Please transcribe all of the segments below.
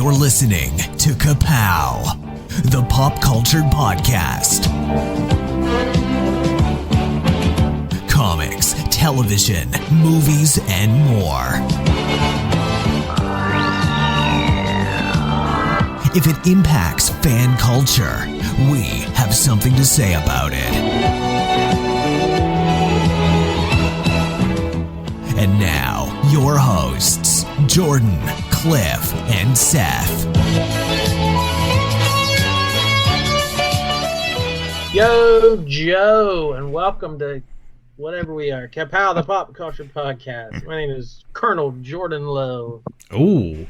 You're listening to Ka-Pow, the pop culture podcast. Comics, television, movies, and more. If it impacts fan culture, we have something to say about it. And now, your hosts, Jordan, Cliff, and Seth. Yo, Joe, and welcome to whatever we are, Ka-Pow, the pop culture podcast. My name is Colonel Jordan Lowe. Oh,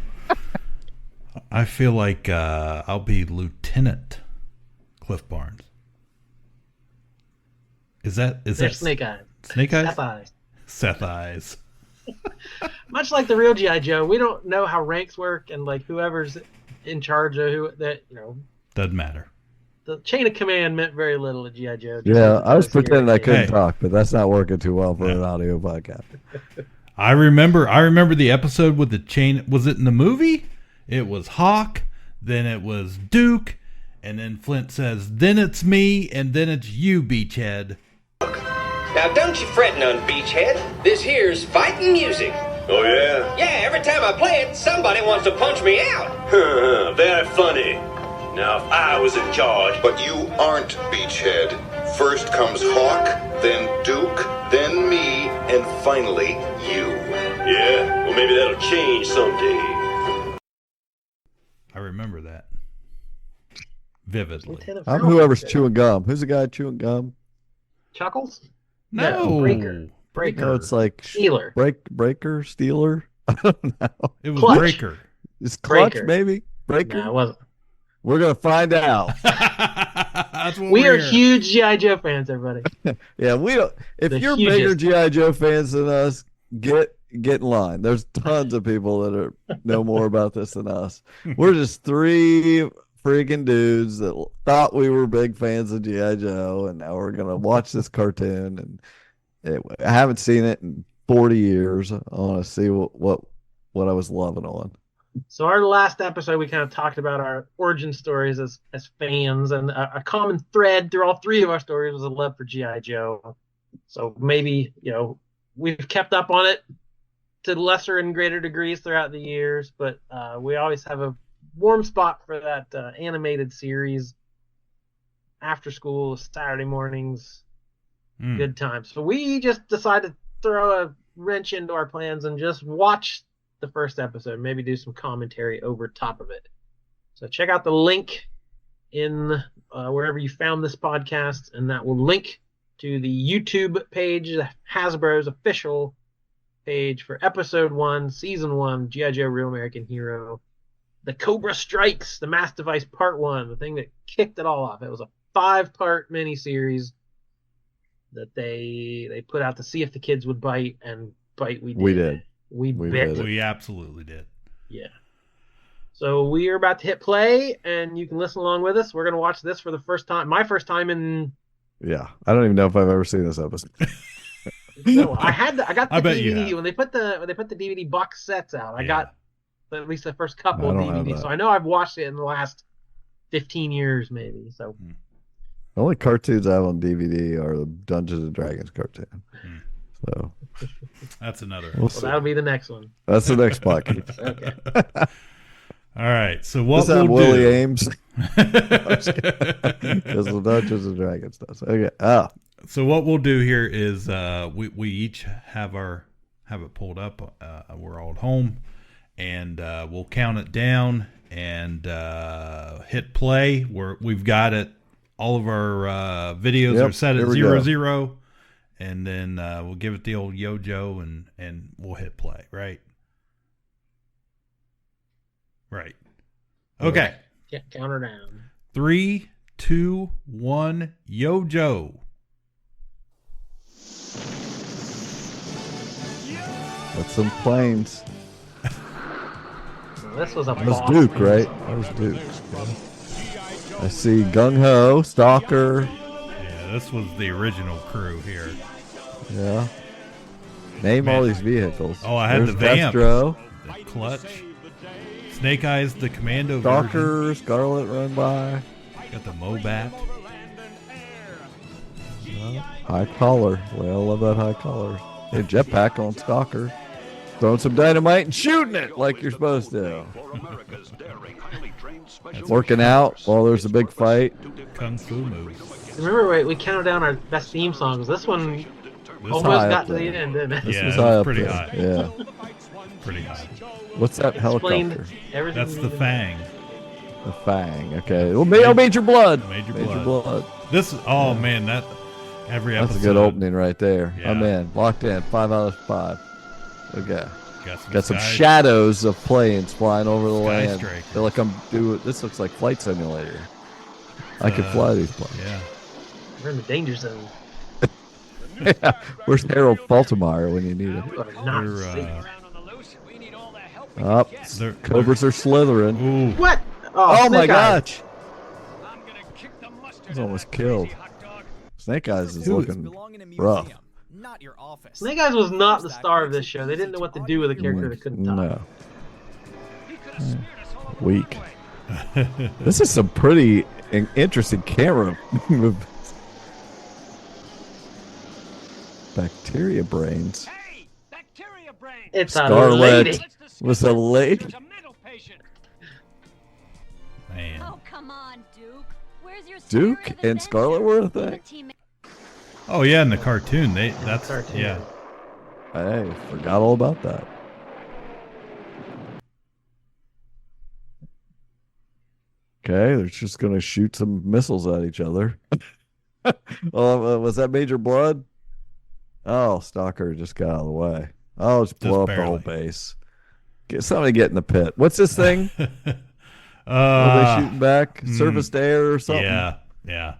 I feel like I'll be Lieutenant Cliff Barnes. Is that Snake Eyes? Snake Eyes? Seth Eyes. Seth Eyes. Much like the real G.I. Joe, we don't know how ranks work, and like whoever's in charge of Doesn't matter. The chain of command meant very little at G.I. Joe. Yeah, I was pretending I couldn't Hey. talk, but that's not working too well for an audio podcast. I remember the episode with the chain. Was it in the movie? It was Hawk, then it was Duke, and then Flint says, then it's me, and then it's you, Beachhead. Now, don't you fret none, Beachhead. This here's fighting music. Oh, yeah? Yeah, every time I play it, somebody wants to punch me out. Very funny. Now, if I was in charge... But you aren't Beachhead. First comes Hawk, then Duke, then me, and finally you. Yeah? Well, maybe that'll change someday. I remember that vividly. I'm whoever's chewing gum. Who's the guy chewing gum? Chuckles? No. Breaker. No, it's like Stealer. Breaker, Stealer. I don't know. It was Clutch. Breaker. It's Clutch, Breaker. maybe? Breaker? No, it wasn't. We're going to find out. That's what We are we're here. huge G.I. Joe fans, everybody. Yeah, we don't. If The you're hugest. bigger G.I. Joe fans than us, get in line. There's tons of people that know more about this than us. We're just three freaking dudes that thought we were big fans of G.I. Joe, and now we're going to watch this cartoon. And I haven't seen it in 40 years. I want to see what I was loving on. So our last episode, we kind of talked about our origin stories as fans, and a common thread through all three of our stories was a love for G.I. Joe. So maybe, we've kept up on it to lesser and greater degrees throughout the years, but we always have a warm spot for that animated series. After school, Saturday mornings, good times. So we just decided to throw a wrench into our plans and just watch the first episode, maybe do some commentary over top of it. So check out the link in wherever you found this podcast, and that will link to the YouTube page, Hasbro's official page for episode 1, season 1, G.I. Joe Real American Hero, the Cobra Strikes, the Mass Device Part 1, the thing that kicked it all off. It was a 5-part miniseries that they put out to see if the kids would bite, and bite we did. We did. We We bit. did. We absolutely did. Yeah. So we are about to hit play, and you can listen along with us. We're going to watch this for the first time. My first time in... Yeah. I don't even know if I've ever seen this episode. No, I got the I bet you DVD have. when they put the DVD box sets out. I Yeah. got at least the first couple of I don't have DVDs. that. So I know I've watched it in the last 15 years, maybe. So The only cartoons I have on DVD are the Dungeons and Dragons cartoon. So That's another. we'll well, see. that'll be the next one. That's the next podcast. Okay. All right. So what Does that have we'll Willie do? Ames? Because the Dungeons and Dragons does. Okay. So what we'll do here is we each have it pulled up. We're all at home, and we'll count it down and hit play. We've got it. All of our videos Yep, are set here at we 0-0, and then we'll give it the old yo-jo and we'll hit play. Right. Right. Okay. Count her down. 3, 2, 1, yo-jo. That's some planes. Well, this was a That was boss Duke, man. right? That was Duke. I see Gung Ho, Stalker. Yeah, this was the original crew here. Yeah. Name all Man. these vehicles. Oh, I had There's the vamp. Destro. The clutch. Snake Eyes, the Commando version. Stalker, Scarlet run by. Got the Mobat. High collar. Well, I love that high collar. A jetpack on Stalker. Throwing some dynamite and shooting it like you're supposed to. Working out while there's a big fight. Kung Fu moves. Remember, we counted down our best theme songs. This one almost got to the end, didn't it? Yeah, was it high was up pretty there. high. Yeah. Pretty high. What's that Explained helicopter? everything. That's the Fang. The Fang. Okay. Well, Major Blood. Major Blood. This, man, that every episode. That's a good opening right there. Yeah. I'm in. Locked in. 5 out of 5. Okay. Got some sky- shadows of planes flying over the Sky land. Striker. They're like, this looks like Flight Simulator. I could fly these planes. Yeah. We're in the danger zone. Yeah. Where's Harold Faltermeyer when you need him? You are not They're, safe. Up. Cobras are slithering. Ooh. What? Oh my Snake Eyes. gosh. He's almost killed. Snake Eyes is looking rough. Not your office. Snake Eyes was not the star of this show. They didn't know what to do with a character that couldn't talk. No. Weak. This is some pretty interesting camera movements. Bacteria brains. It's a Scarlet lady. was a lady. Man. Oh, come on, Duke. Where's your Duke spirit of and Scarlet were a adventure? thing. Oh yeah, in the cartoon, that's Cartoon. yeah. I forgot all about that. Okay, they're just gonna shoot some missiles at each other. Oh, was that Major Blood? Oh, Stalker just got out of the way. Oh, just blow up the whole base. Somebody get in the pit. What's this thing? Are they shooting back? Surface to air or something? Yeah.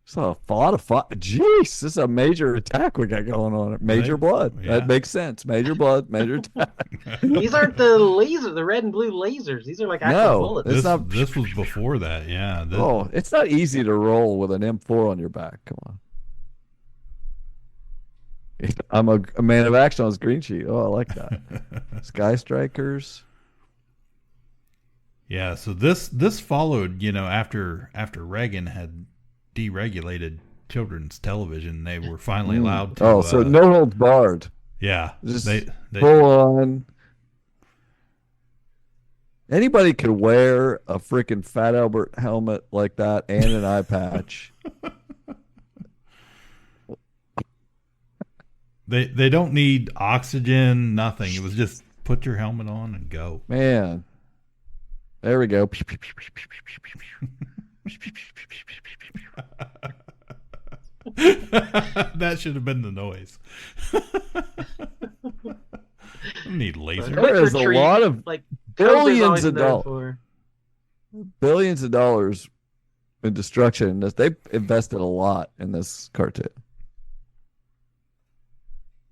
So a lot of fun. Jeez, this is a major attack we got going on. Major Blood. Yeah. That makes sense. Major Blood, major attack. These aren't the red and blue lasers. These are like actual bullets. It's This, not- this was before that, yeah. Oh, it's not easy to roll with an M4 on your back. Come on. I'm a man of action on his green sheet. Oh, I like that. Sky Strikers. Yeah, so this followed, after Reagan had deregulated children's television, they were finally allowed to. So no holds barred. Yeah, Just they full on. Anybody could wear a freaking Fat Albert helmet like that and an eye patch. They don't need oxygen, nothing. It was just put your helmet on and go. Man. There we go. That should have been the noise. I need lasers. There is a lot of like billions of dollars. dollars. Billions of dollars in destruction in this. They've invested a lot in this cartoon.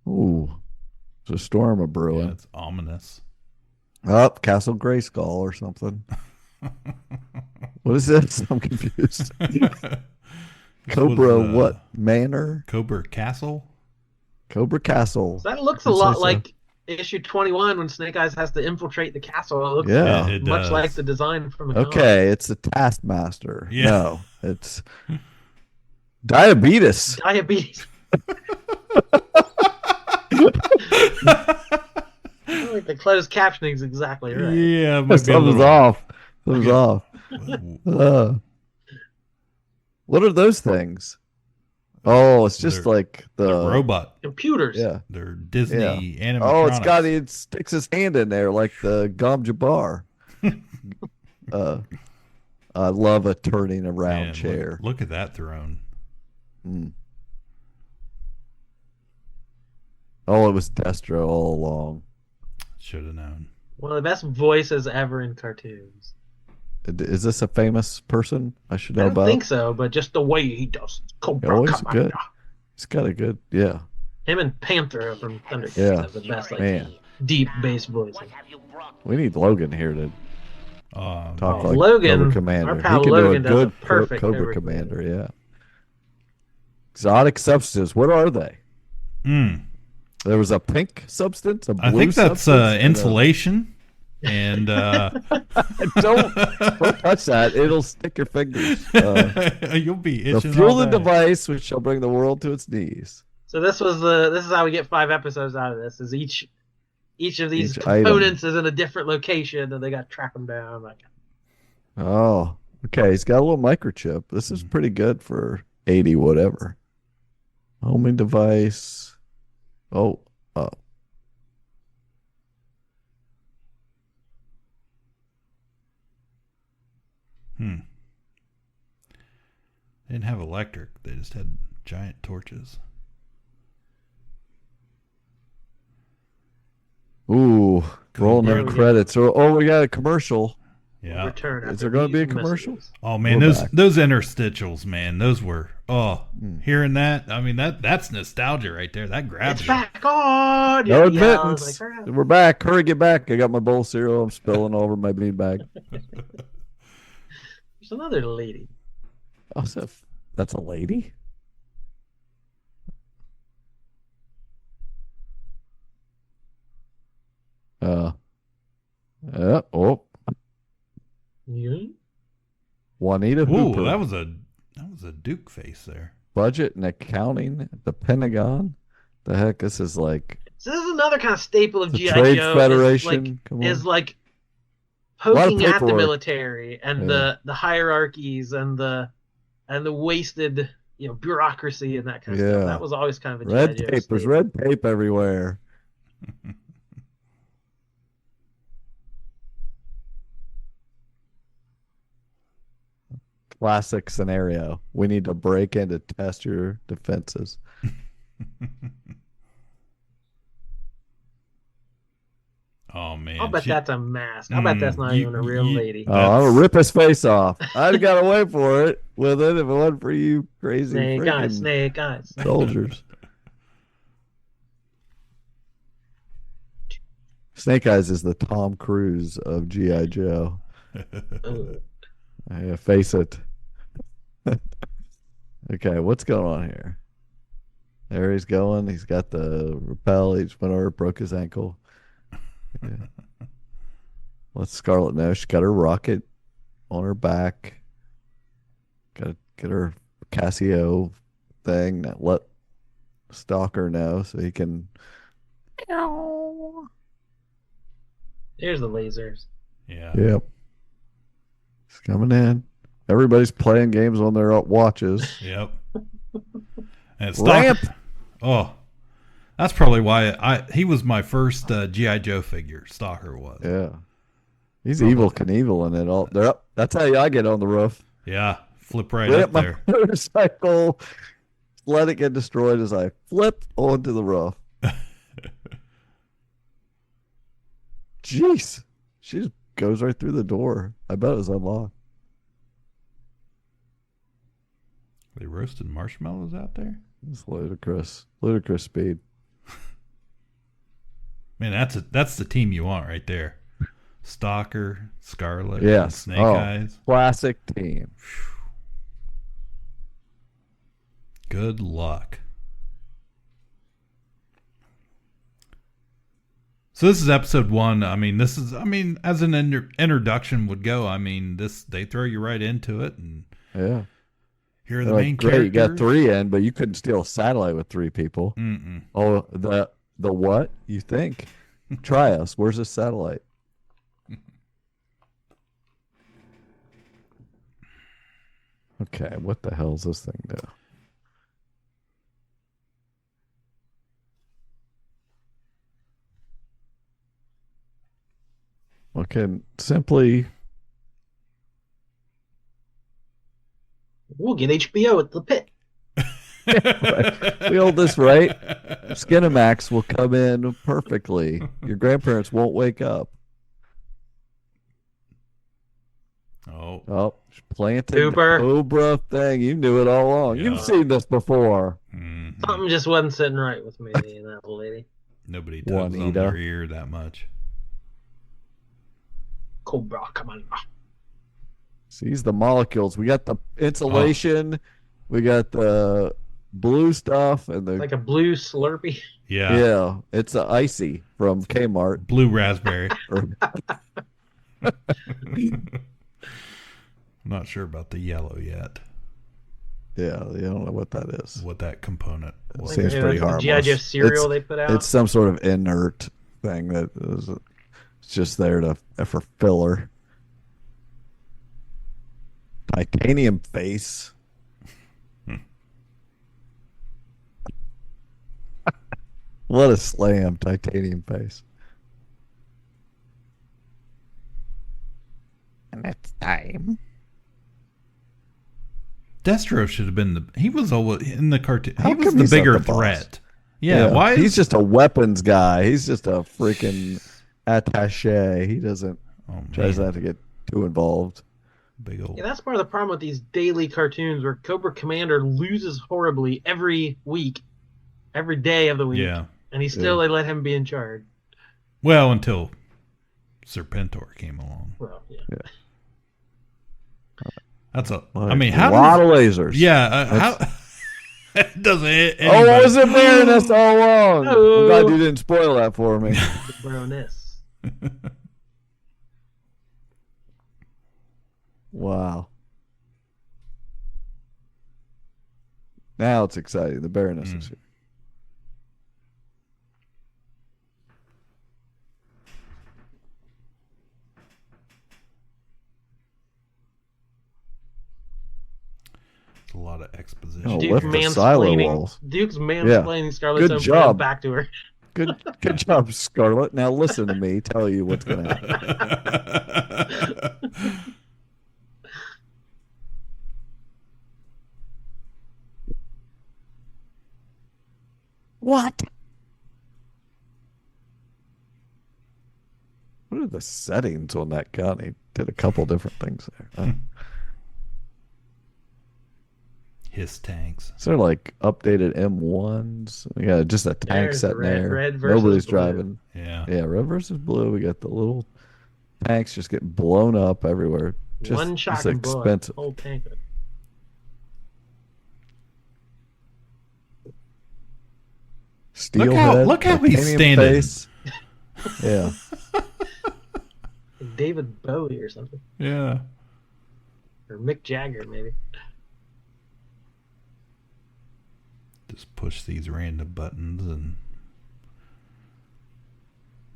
Ooh. There's a storm a brewing. Yeah, it's ominous. Up, Castle Grayskull or something. What is this? I'm confused. Cobra was, what? Manor? Cobra Castle? Cobra Castle. That looks a lot like issue 21 when Snake Eyes has to infiltrate the castle. It looks Yeah. It much does. like the design from the Okay, it's the Taskmaster. Yeah. No, it's Diabetes. Diabetes. I think the closed captioning is exactly right. Yeah, it might be a Something's little- off. Something's off. What are those things? Oh, it's just They're- like the robot. Computers. Yeah. They're Disney animatronics. Oh, it sticks his hand in there like the Gom Jabbar. I love a turning around Man, chair. Look at that throne. Oh, it was Destro all along. Should have known. One of the best voices ever in cartoons. Is this a famous person I should know I don't about? think so, but just the way he does Cobra Always Commander. good. He's got a good, yeah. Him and Panther from Thundercats Yeah. have the best Man. deep bass voices. We need Logan here to talk like Logan, Cobra Commander. our pal He can Logan do does a a good perfect Cobra Cobra Commander, yeah. Exotic substances, what are they? There was a pink substance, a blue I think that's substance, and a- insulation. And Don't touch that. It'll stick your fingers. you'll be The itching all fueling day. device which shall bring the world to its knees. So this is how we get 5 episodes out of this. Is each of these Each components is in a different location, and they got to track them down. Like, Oh, okay. He's got a little microchip. This is pretty good for 80 whatever. Homing device. Oh. They didn't have electric. They just had giant torches. Ooh, rolling There them we go. credits. Oh, we got a commercial. Yeah. return. Is after there going to be a these commercial? messages. Oh man, We're those back. those interstitials, man, those were hearing that. I mean that's nostalgia right there. That grabs It's you. back on. No Yeah, I admittance. was like, We're back. Hurry, get back. I got my bowl of cereal. I'm spilling all over my bean bag. there's another lady. Oh, that's a lady? Oh, Yeah. Juanita Ooh, Hooper. that was a Duke face there. Budget and accounting at the Pentagon. The heck, this is like So this is another kind of staple of the GI Trade Joe. Federation. Come Is on. like lot of poking at the paperwork. military and Yeah. the hierarchies and the wasted bureaucracy and that kind of Yeah. stuff. That was always kind of a Red GI Joe tape. There's staple. red tape everywhere. Classic scenario. We need to break in to test your defenses. Oh man. I'll bet that's a mask. I'll bet that's not even a real lady. Oh, I'm gonna rip his face off. I'd got to wait for it with it if it wasn't for you crazy Snake eyes, freaking snake eyes. soldiers. Snake Eyes is the Tom Cruise of G.I. Joe. Ugh. Yeah, face it. Okay, what's going on here? There he's going. He's got the rappel. He just went over, broke his ankle. Yeah. Let Scarlet know. She's got her rocket on her back. Got to get her Casio thing. Let Stalker know so he can. There's the lasers. Yeah. Yep. He's coming in. Everybody's playing games on their watches. Yep. And Ramp. Stalker. Oh, that's probably why he was my first GI Joe figure. Stalker was. Yeah. He's evil Knievel in it all. They're up. That's how I get on the roof. Yeah. Flip right Rip up my there. motorcycle. Let it get destroyed as I flip onto the roof. Jeez. She just goes right through the door. I bet it was unlocked. They roasted marshmallows out there. It's ludicrous. Ludicrous speed. Man, that's the team you want right there. Stalker, Scarlet, Yes. and Snake Oh. Eyes. Classic team. Good luck. So this is episode 1. I mean, as an introduction would go. I mean, they throw you right into it, and Yeah. here are the They're main like, great, characters. you got 3 in, but you couldn't steal a satellite with 3 people. Mm-mm. Oh, the what? You think? Try us. Where's the satellite? Okay, what the hell is this thing do? Okay, simply We'll get HBO at the pit. we hold this right. Skinamax will come in perfectly. Your grandparents won't wake up. Oh, Oh, planted Super. Cobra thing. You knew it all along. Yeah. You've seen this before. mhm. Something just wasn't sitting right with me and that lady. Nobody tugs on Juanita. their ear that much. Cobra, come on. Sees the molecules. We got the insulation. We got the blue stuff and the Like a blue Slurpee. Yeah. yeah. It's a icy from Kmart. Blue raspberry. Or I'm not sure about the yellow yet. Yeah, you don't know what that is. What that component was. Seems pretty the harmless. G.I. Joe cereal they put out. It's some sort of inert thing that is it's just there for filler. Titanium face. What a slam, titanium face. And it's time. Destro should have been he was always in the cartoon. How He was come the he's not bigger the boss? threat. Yeah, why? He's just a weapons guy. He's just a freaking attaché. He doesn't tries not to get too involved. Big old. Yeah, that's part of the problem with these daily cartoons where Cobra Commander loses horribly every week, every day of the week. Yeah. And they let him be in charge. Well, until Serpentor came along. Well, yeah. That's a. Like, I mean, a lot of lasers. Yeah. How it doesn't hit Oh, anybody. what was it Baroness all along? Oh. I'm glad you didn't spoil that for me. The Baroness. Wow. Now it's exciting. The Baroness is here. A lot of exposition. Oh, Duke lift the silo mansplaining. walls. Duke's mansplaining Scarlett's Good own job. plan back to her. Good job, Scarlett. Now listen to me. Tell you what's going to happen. What? What are the settings on that gun? He did a couple different things there. His tanks. Is there like updated M1s? We got just a tank There's sitting red- there. red versus Nobody's blue. driving. Yeah. Yeah, red versus blue. We got the little tanks just getting blown up everywhere. Just, One shot just can blow up expensive. the whole tank. Steelhead. Look how he's titanium standing. face. Yeah. Like David Bowie or something. Yeah. Or Mick Jagger, maybe. Just push these random buttons and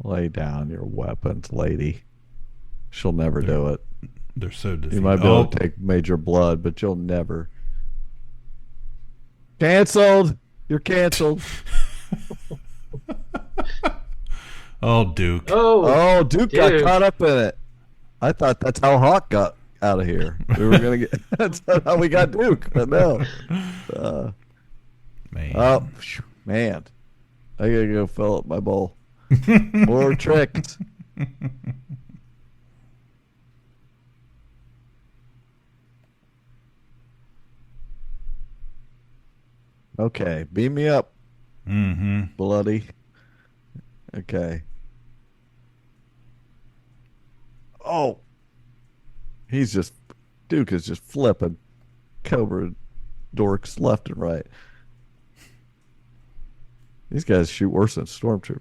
Lay down your weapons, lady. She'll never do it. they're so You defeated. might be able to take major blood, but you'll never. Canceled. You're canceled. Oh, Duke. Oh, Duke got caught up in it. I thought that's how Hawk got out of here. We were gonna get. That's how we got Duke, but no. Man. Oh man, I gotta go fill up my bowl. More tricks. Okay, beam me up, Mm-hmm. bloody. Okay. Oh, Duke is just flipping Cobra dorks left and right. These guys shoot worse than stormtroopers.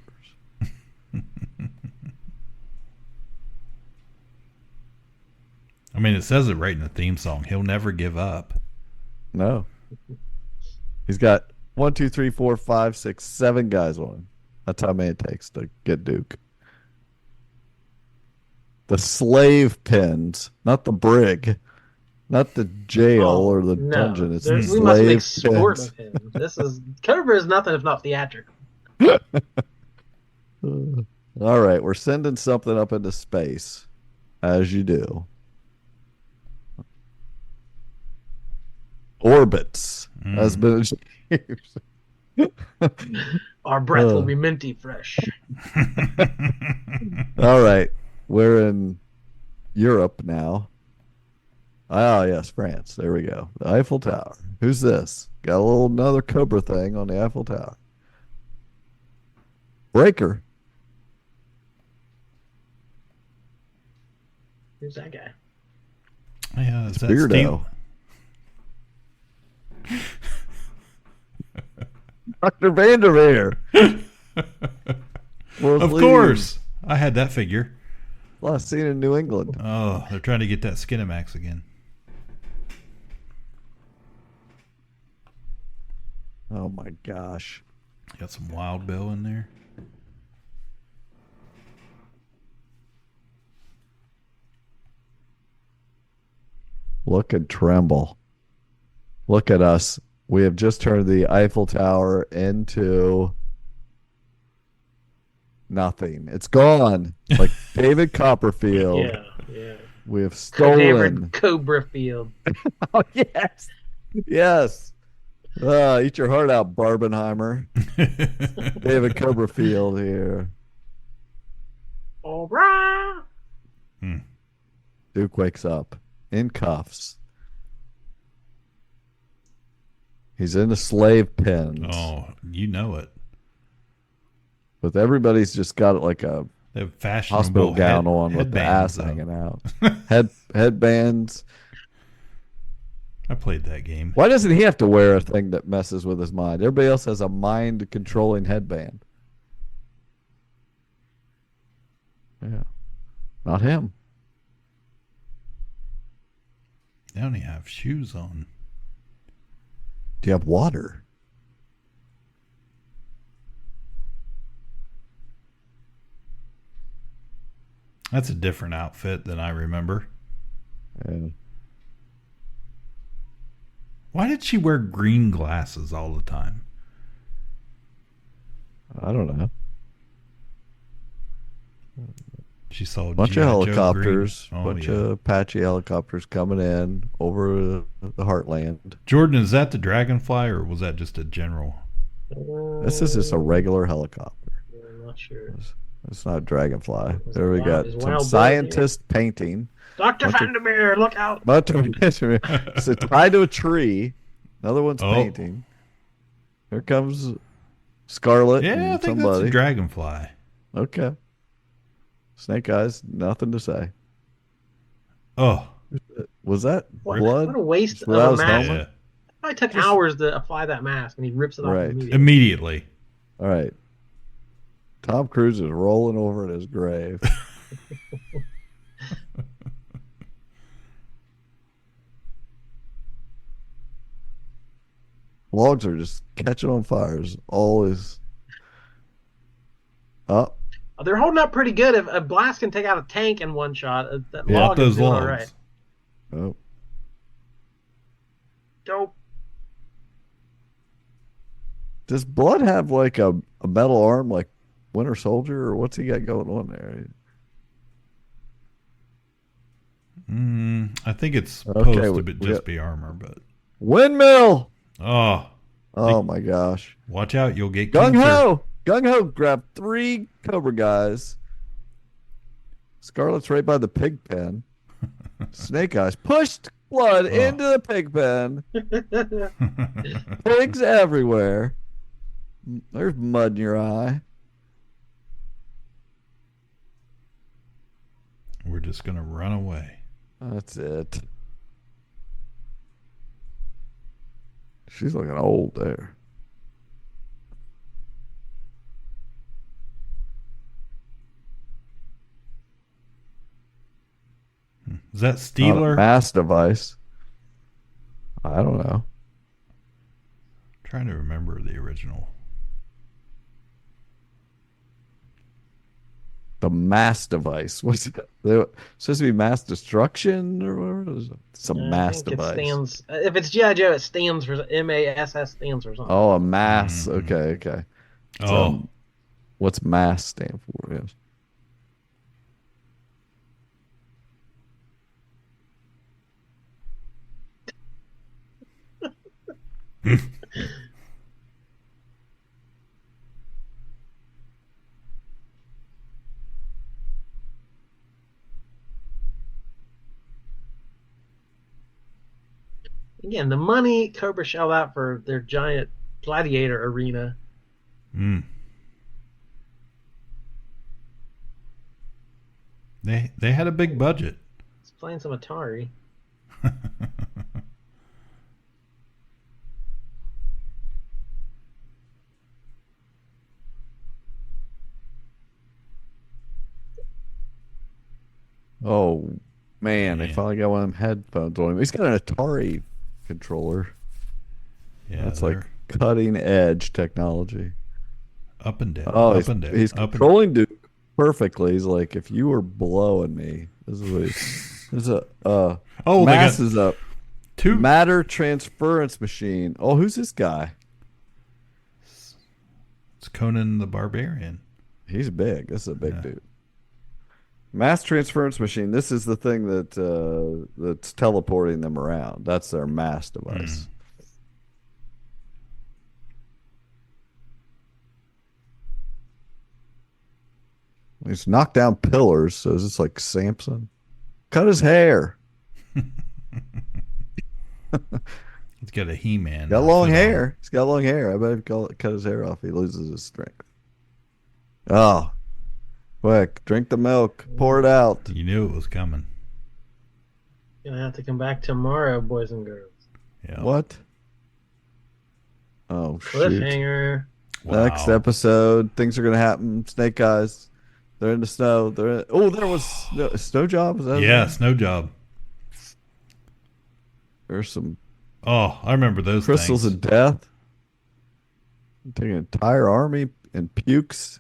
I mean, it says it right in the theme song. He'll never give up. No. He's got 1, 2, 3, 4, 5, 6, 7 guys on him. That's how many it takes to get Duke. The slave pens, not the brig, not the jail or the dungeon. It's the we must make slave sport pens. of him. This is Cobra is nothing if not theatrical. All right, we're sending something up into space, as you do. Orbits has been achieved. Our breath will be minty fresh. All right, we're in Europe now. Ah, yes, France. There we go. The Eiffel Tower. Who's this? Got another Cobra thing on the Eiffel Tower. Breaker. Who's that guy? Yeah, is that Beardo. Dr. Vanderveer. Of course. I had that figure. Last seen in New England. Oh, they're trying to get that Skinamax again. Oh my gosh. Got some Wild Bill in there. Look and tremble. Look at us. We have just turned the Eiffel Tower into nothing. It's gone. Like David Copperfield. Yeah. We have David stolen. Cobra Field. Oh, yes. Yes. Eat your heart out, Barbenheimer. David Copperfield here. All right. Duke wakes up in cuffs. He's in the slave pens. Oh, you know it. But everybody's just got like a They have fashionable hospital gown on with the ass headbands, hanging out. Headbands. I played that game. Why doesn't he have to wear a thing that messes with his mind? Everybody else has a mind controlling headband. Yeah. Not him. They only have shoes on. Do you have water? That's a different outfit than I remember. Yeah. Why did she wear green glasses all the time? I don't know. She saw Bunch G.I. of Joe helicopters, green. bunch of Apache helicopters coming in over the heartland. Jordan, is that the Dragonfly or was that just a general? This is just a regular helicopter. I'm not sure. It's not Dragonfly. Is There we Wild- got is some Wild scientist painting. Dr. Bunch of- Vandermeer, look out. But so tied to a tree. Another one's painting. Here comes Scarlet. Yeah, I and think somebody. that's a Dragonfly. Okay. Snake Eyes, nothing to say. Oh. Was that What, blood? what a waste of Without a his mask. helmet? It probably took hours to apply that mask, and he rips it off Right. Immediately. All right. Tom Cruise is rolling over in his grave. Logs are just catching on fires. All is up. They're holding up pretty good. If a blast can take out a tank in one shot, that Yeah, log those is doing logs. all right. Oh. Dope. Does Blood have like a metal arm like Winter Soldier, or what's he got going on there? I think it's supposed Okay, to we just got- be armor, but Windmill! oh My gosh. watch out, you'll get Gung cancer. Ho! Gung Ho grabbed 3 Cobra guys. Scarlet's right by the pig pen. Snake Eyes pushed Blood into the pig pen. Pigs everywhere. There's mud in your eye. We're just gonna run away. That's it. She's looking old there. Is that Not a Steeler? mass device. I don't know. Trying to remember the original. The mass device. What's it? It's supposed to be mass destruction or whatever. It's a mass I think device. it stands. If it's GI Joe, it stands for M.A.S.S. stands for something. Oh, a mass. Okay. Oh, What's mass stand for? Yes. Again, the money Cobra shelled out for their giant gladiator arena. They had a big budget. It's playing some Atari. Oh man, they finally got one of them headphones on him. He's got an Atari controller. Yeah, That's like cutting edge technology. Up and down. Oh, up and down. he's up controlling Duke perfectly. He's like, if you were blowing me, this is what this is a M.A.S.S is up. Matter transference machine. Oh, who's this guy? It's Conan the Barbarian. He's big. This is a big dude. Mass transference machine. This is the thing that that's teleporting them around. That's their mass device. He's knocked down pillars. So is this like Samson? Cut his hair. He's got a He-Man. Got long hair. He's got long hair. I bet if you cut his hair off, he loses his strength. Oh, quick! Drink the milk. Pour it out. You knew it was coming. Gonna have to come back tomorrow, boys and girls. Yeah. What? Oh, cliffhanger. Wow. Next episode, things are gonna happen. Snake Eyes. They're in the snow. There was snow job. Is that snow job. There's some. Oh, I remember those crystals things. of death. Taking an entire army and pukes.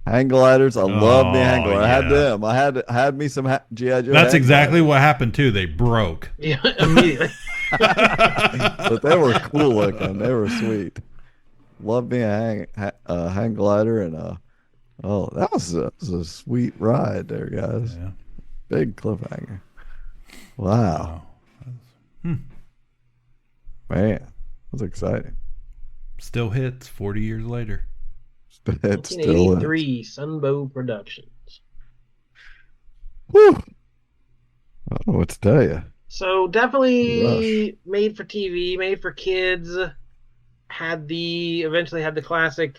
Hang gliders. I love the hang glider. I had them. I had me some G.I. Joe. That's exactly what happened too. They broke. Yeah, immediately. But they were cool looking. They were sweet. Loved me a hang glider and that was a sweet ride there, guys. Yeah. Big cliffhanger. Wow. Man, that's exciting. Still hits 40 years later. It's 1983 Sunbow Productions. Whew. I don't know what to tell you. So definitely made for TV, made for kids. Eventually had the classic.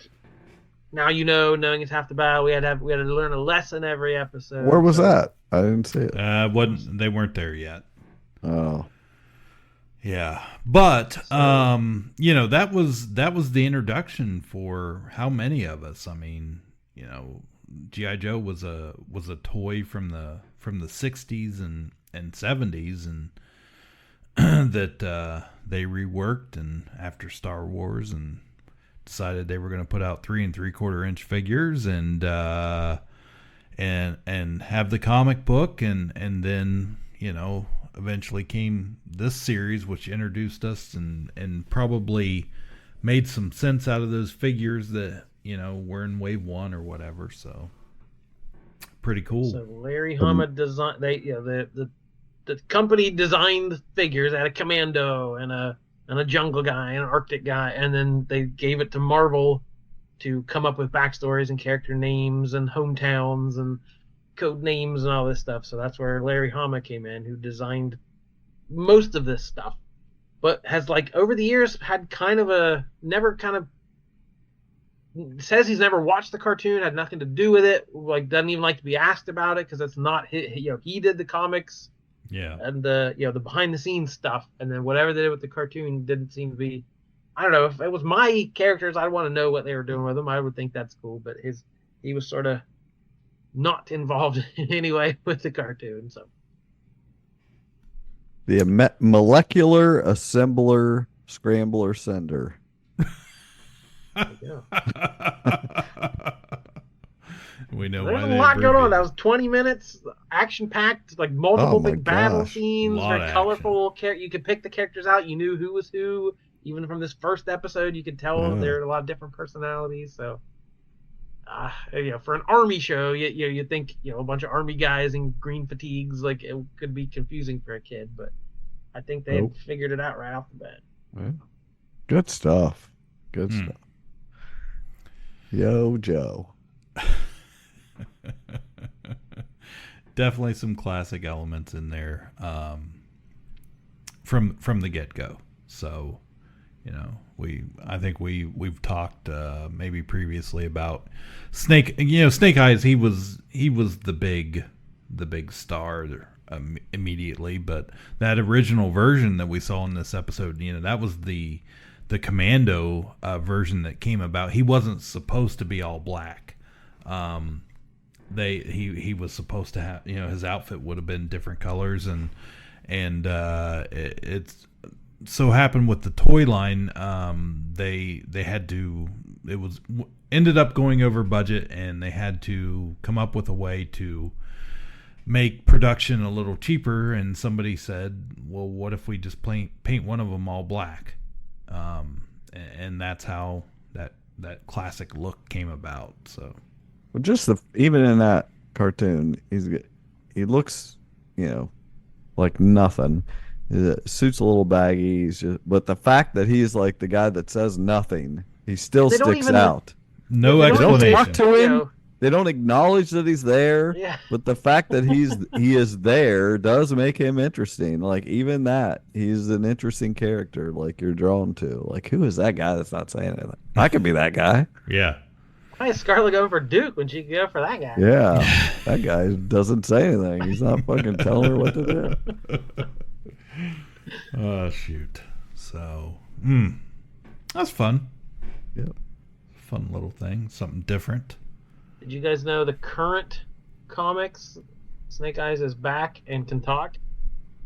Now you know, knowing is half the battle. We had to learn a lesson every episode. Where was that? I didn't see it. They weren't there yet. Oh. Yeah, but that was the introduction for how many of us. I mean, G.I. Joe was a toy from the 60s and 70s, and that they reworked and after Star Wars and decided they were going to put out 3 3/4 inch figures and have the comic book and then eventually came this series, which introduced us and probably made some sense out of those figures that were in wave 1 or whatever. So pretty cool. So Larry Hama designed. The company designed figures. They had a commando and a jungle guy and an Arctic guy, and then they gave it to Marvel to come up with backstories and character names and hometowns and code names and all this stuff. So that's where Larry Hama came in, who designed most of this stuff, but has over the years had says he's never watched the cartoon, had nothing to do with it, doesn't even like to be asked about it because it's not he did the comics and the behind the scenes stuff, and then whatever they did with the cartoon didn't seem to be. I don't know, if it was my characters, I'd want to know what they were doing with them. I would think that's cool, but he was sort of not involved in any way with the cartoon. So the molecular assembler scrambler sender. We know there's a lot going on. That was 20 minutes, action packed, multiple big battle scenes, very colorful. You could pick the characters out. You knew who was who. Even from this first episode, you could tell there are a lot of different personalities. So for an army show, you think a bunch of army guys in green fatigues, it could be confusing for a kid, but I think they figured it out right off the bat. Yeah. Good stuff. Good stuff. Yo, Joe. Definitely some classic elements in there from the get-go. So I think we've talked maybe previously about Snake Eyes. He was the big star immediately, but that original version that we saw in this episode, that was the the Commando version that came about, he wasn't supposed to be all black. He was supposed to have, his outfit would have been different colors, and it's so happened with the toy line. They had to. Ended up going over budget, and they had to come up with a way to make production a little cheaper. And somebody said, "Well, what if we just paint one of them all black?" And that's how that classic look came about. So, well, just even in that cartoon, he looks, like nothing. The suit's a little baggy, but the fact that he's like the guy that says nothing, he still sticks out. No They don't explanation. talk to him. They don't acknowledge that he's there. Yeah. But the fact that he is there does make him interesting. Like, even that, he's an interesting character. Like, you're drawn to. Like, who is that guy that's not saying anything? I could be that guy. Yeah. Why is Scarlett going for Duke when she could go for that guy? Yeah, that guy doesn't say anything. He's not fucking telling her what to do. Oh, shoot. So, that's fun. Yep. Fun little thing. Something different. Did you guys know the current comics, Snake Eyes is back and can talk?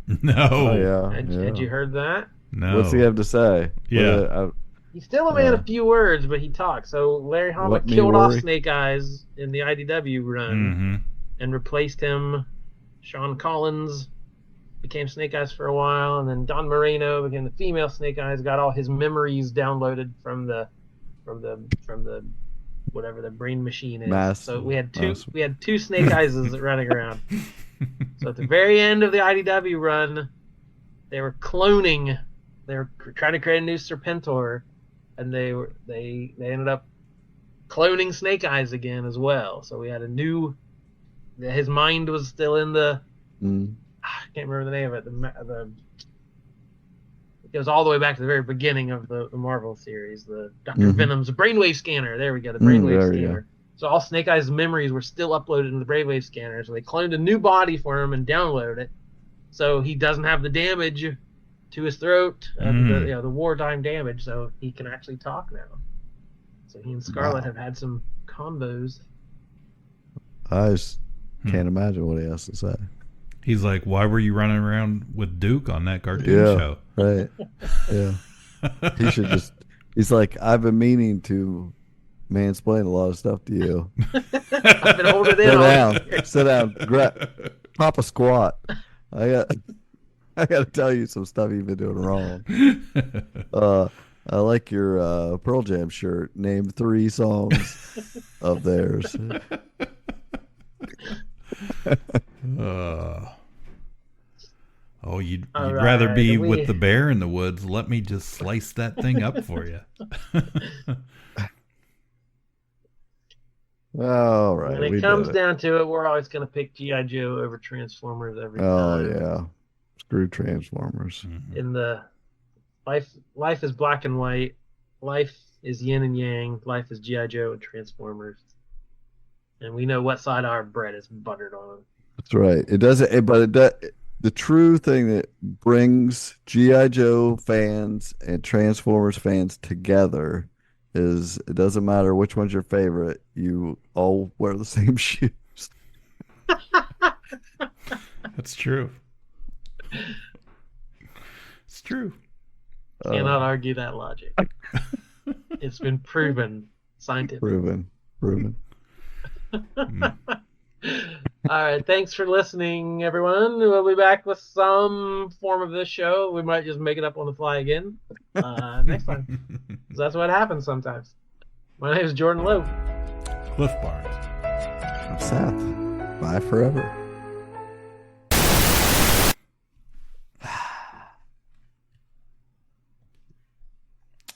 No. Oh, yeah. Had you heard that? No. What's he have to say? Yeah. He's still a man of few words, but he talks. So Larry Hama killed off Snake Eyes in the IDW run and replaced him. Sean Collins became Snake Eyes for a while, and then Don Moreno became the female Snake Eyes. Got all his memories downloaded from the whatever the brain machine is. M.A.S.S. So we had two Snake Eyes running around. So at the very end of the IDW run, they were cloning. They were trying to create a new Serpentor, and they ended up cloning Snake Eyes again as well. So we had a new. His mind was still in the. I can't remember the name of it. It goes all the way back to the very beginning of the Marvel series. The Dr. Venom's brainwave scanner. There we go. The brainwave scanner. So all Snake Eyes' memories were still uploaded into the brainwave scanner. So they cloned a new body for him and downloaded it, so he doesn't have the damage to his throat, the wartime damage. So he can actually talk now. So he and Scarlet have had some combos. I just can't imagine what he has to say. He's like, why were you running around with Duke on that cartoon show? Right. Yeah. He should just. He's like, I've been meaning to mansplain a lot of stuff to you. I've been holding it in. Sit down. Pop a squat. I got to tell you some stuff you've been doing wrong. I like your Pearl Jam shirt. Name 3 songs of theirs. You'd rather be with the bear in the woods. Let me just slice that thing up for you. All right. When it comes down to it, we're always going to pick G.I. Joe over Transformers every time. Oh, yeah. Screw Transformers. In the life is black and white. Life is yin and yang. Life is G.I. Joe and Transformers. And we know what side our bread is buttered on. That's right. It doesn't, but it does. The true thing that brings G.I. Joe fans and Transformers fans together is it doesn't matter which one's your favorite. You all wear the same shoes. That's true. It's true. Cannot argue that logic. It's been proven scientifically. Proven. All right, thanks for listening, everyone. We'll be back with some form of this show. We might just make it up on the fly again next time. That's what happens sometimes. My name is Jordan Lowe. Cliff Barnes. I'm Seth. Bye forever.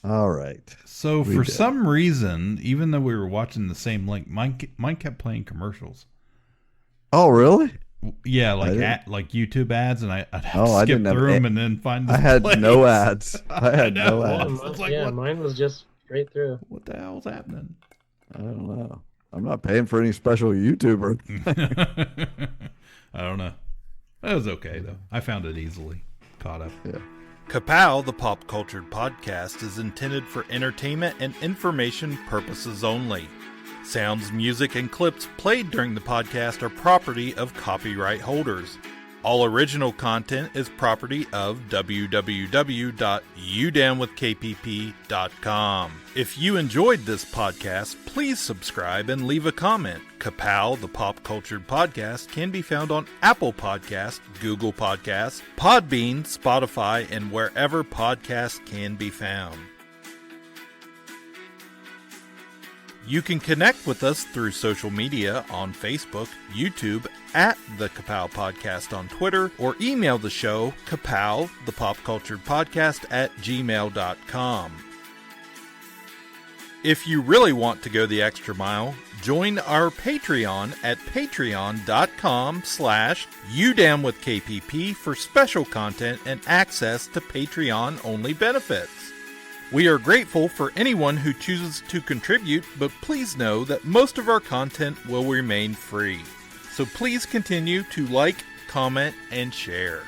All right. So for some reason, even though we were watching the same link, mine kept playing commercials. Oh, really? Yeah, like YouTube ads, and I'd have to skip through them and then find the I had no ads. I had no ads. Mine was just straight through. What the hell's happening? I don't know. I'm not paying for any special YouTuber. I don't know. It was okay, though. I found it easily. Caught up. Yeah. Ka-Pow, the pop cultured podcast, is intended for entertainment and information purposes only. Sounds, music, and clips played during the podcast are property of copyright holders. All original content is property of www.udownwithkpp.com. If you enjoyed this podcast, please subscribe and leave a comment. Ka-Pow, the pop cultured podcast, can be found on Apple Podcasts, Google Podcasts, Podbean, Spotify, and wherever podcasts can be found. You can connect with us through social media on Facebook, YouTube, at the Ka-Pow Podcast on Twitter, or email the show, Ka-Pow, the pop cultured podcast at gmail.com. If you really want to go the extra mile, join our Patreon at patreon.com/udownwithkpp for special content and access to Patreon-only benefits. We are grateful for anyone who chooses to contribute, but please know that most of our content will remain free. So please continue to like, comment, and share.